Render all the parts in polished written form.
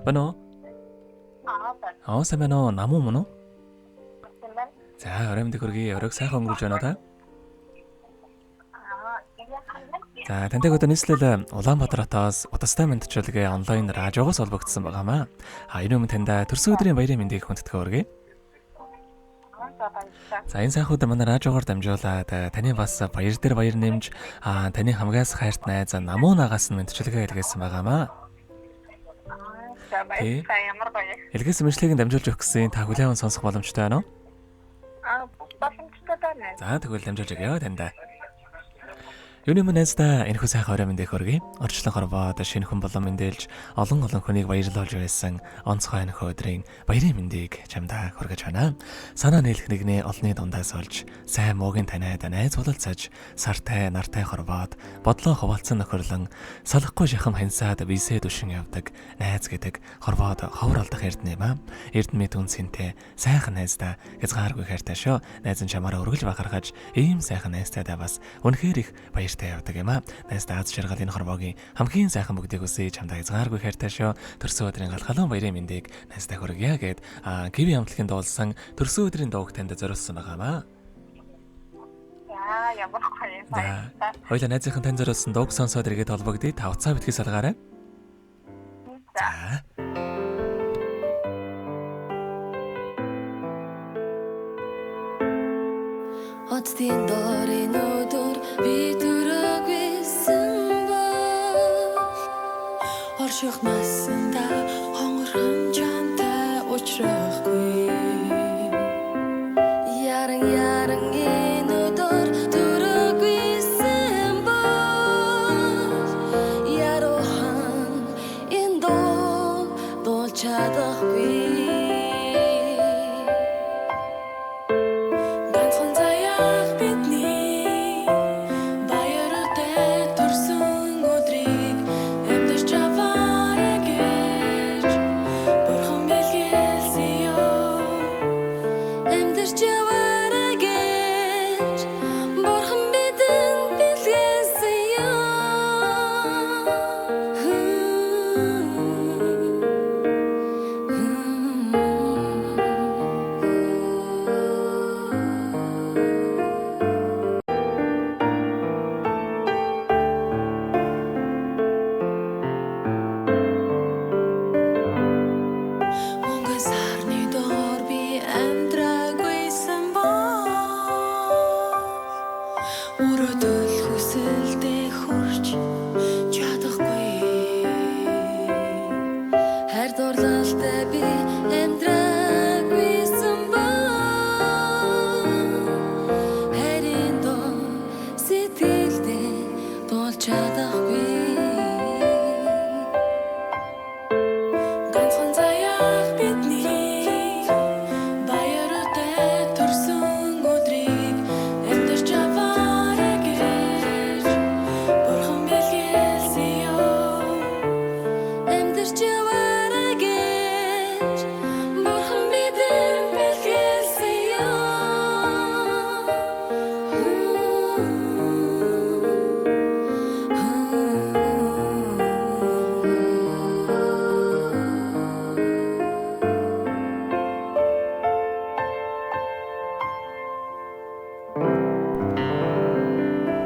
Бано. Сайн байна уу? Намуу мөн үү? За, ороймд хүргэе. Оройг сайхан өнгөрүүлж байна та? За, тантай одоо нийслэл Улаанбаатар хотоос Утастай мэндчилгээ онлайн радиогоос холбогдсон байгаамаа. Энэ өмнө танда төрсөн өдрийн баярын мэндийг хүндэтгэе хүргэе. За, энэ сайхан өдөр манай радиогоор дамжуулаад таны бас баяр дээр баяр нэмж таны хамгаас хайрт найз Намуу нагаас нь мэндчилгээ илгээсэн байгаамаа. Ямар баяр. Илгээсэн мэндчлэгийг дамжуулж өгөх гэсэн та хүлээвэн сонсох боломжтой байна уу? Боломжтой байна. За, тэгвэл дамжуулж өгье тандаа. Юуны мэнэстэ энэ хүсэх орой мэндийг хүргэе. Орчлон хорвоод шинэ хүн болон мэндэлж олон хүнийг баярлуулж байсан онцгой нөхөө өдрийн баярын мэндийг чамдаа хүргэж байна. Санаа нийлэх нэгний олонний дундаас олж сайн муугийн таниад найз уулзаж сартай нартай хорвоод бодлоо хуваалцсан нөхөрлөн салахгүй шахам хансаад висээ дүшин явдаг найз гэдэг хорвоод ховор алдах эрдэнэ юм. Эрдэнэ түн сэнтэй сайхан найздаа хязгааргүй хайртай шүү. Найз нь чамаараа өргөж бахархаж ийм сайхан найзтайдаа бас үнэхээр их баяр явдаг юм аа. Найздаа аз жаргал энэ хорвоогийн хамгийн сайхан бүгдийг үсэж чамдаа хязгааргүй хайртай шүү. Төрсөн өдрийн галхалуун баярын мэндийг найздаа хүргье гэд Киви хамтлагийн дуулсан төрсөн өдрийн дууг танд зориулсан байгаамаа. Ямар гоё. Хоёулаа найзынхан танд зориулсан дууг сонсоод иргэд холбогдъё. Та уцаа битгий салгаарай. За. Отдын дорын өдөр би төрөгсөн бол орших масанда хонгорхон жантай учрахгүй яран энэ өдөр төрөгсөн бол ярохан энэ дуу чадахгүй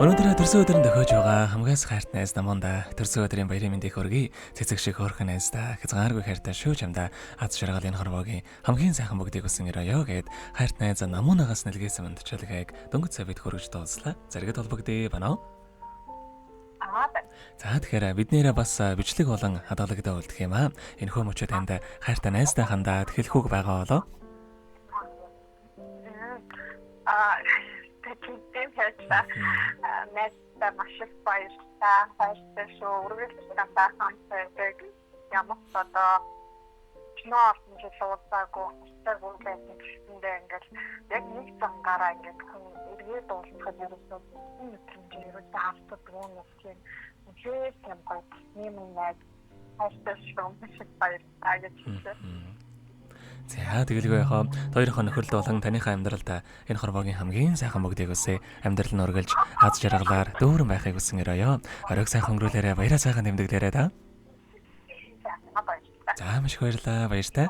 Өнөөдөр төрсөн өдрөнд төхөж байгаа хамгаас хайрт найз Намуунда төрсөн өдрийн баярын мэндийг хүргэе. Цэцэг шиг хөөрхөн найздаа хязгааргүй хайртай шүү чамдаа аз жаргал энэ хорвоогийн хамгийн сайхан бүгдийг өсөн өрөөё гэд хайрт найз Намуунагаас нэлгээсэн мэндчилгээг дөнгөж сая бид хүргэж дууслаа. Зэрэгт холбогдъё байна уу? За тэгэхээр биднээрээ бас бичлэг болон хадгалагтай үлдэх юм аа. Энэхүү мөчөө танд хайртай найздаа хандаад хэлэхүүг байгаа болоо. Nästa marschpaista fasta suurista tahansa ja mutta snart niin soittaako sitä kulkemiseen ja niistä on karanget kun yritetään kadiossa nyt tahto tuonnoskin se on niin näet fasta marschpaista ja sitten За тэгэлгүй яхаа хоёрын нөхөрлөлт болон таныхаа амьдралд энэ хорвоогийн хамгийн сайхан бүгдийг өсөө амьдрал нь өргөлж аз жаргалаар дүүрэн байхыг хүсэн өрөөё. Оройг сайхан өнгөрүүлээрэ баяраа сайхан тэмдэглээрэ та. За маш их баярлалаа. Баяртай.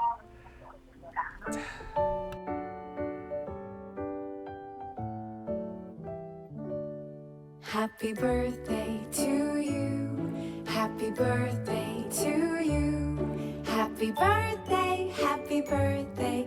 Happy birthday to you. Happy birthday to you. Happy birthday